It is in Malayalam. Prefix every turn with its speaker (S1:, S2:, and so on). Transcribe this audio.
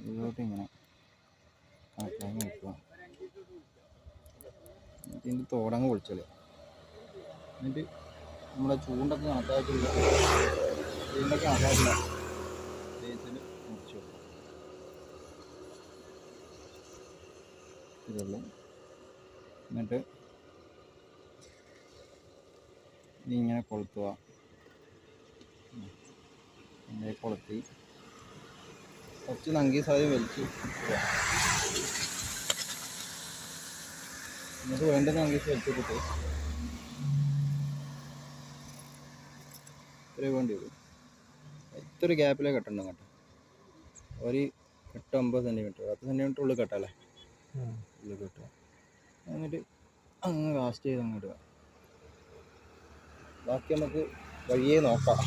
S1: ഇതിലോട്ട് ഇങ്ങനെ കണക്കാക്കി നോക്കുക. ഇതിൻ്റെ തോടങ്ങ് പൊളിച്ചല്ലേ. എന്നിട്ട് നമ്മളെ ചൂണ്ടൊക്കെ കണക്കാക്കില്ല, ഇതിൻ്റെ കണക്കാക്കില്ല ഇതിൽ മുറിച്ച് വെക്കുക. ഇതുള്ളൂ. എന്നിട്ട് ഇതിങ്ങനെ കൊളുത്തുക. ഇങ്ങനെ കൊളുത്തി കുറച്ച് നങ്കി സാധ്യത വലിച്ച് എന്നിട്ട് വേണ്ട നങ്കീസ് വലിച്ചിട്ടിട്ട് ഇത്രയും വേണ്ടി വരും. ഇത്ര ഗ്യാപ്പിലേ കെട്ടണം കേട്ടോ. ഒരു 8-9 സെൻറ്റിമീറ്റർ 10 സെൻറ്റിമീറ്റർ ഉള്ളിൽ കെട്ടല്ലേ, ഉള്ളിൽ കെട്ടുക. എന്നിട്ട് അങ്ങ് കാസ്റ്റ് ചെയ്ത് അങ്ങ് ഇടുക. ബാക്കി നമുക്ക് വഴിയേ നോക്കാം.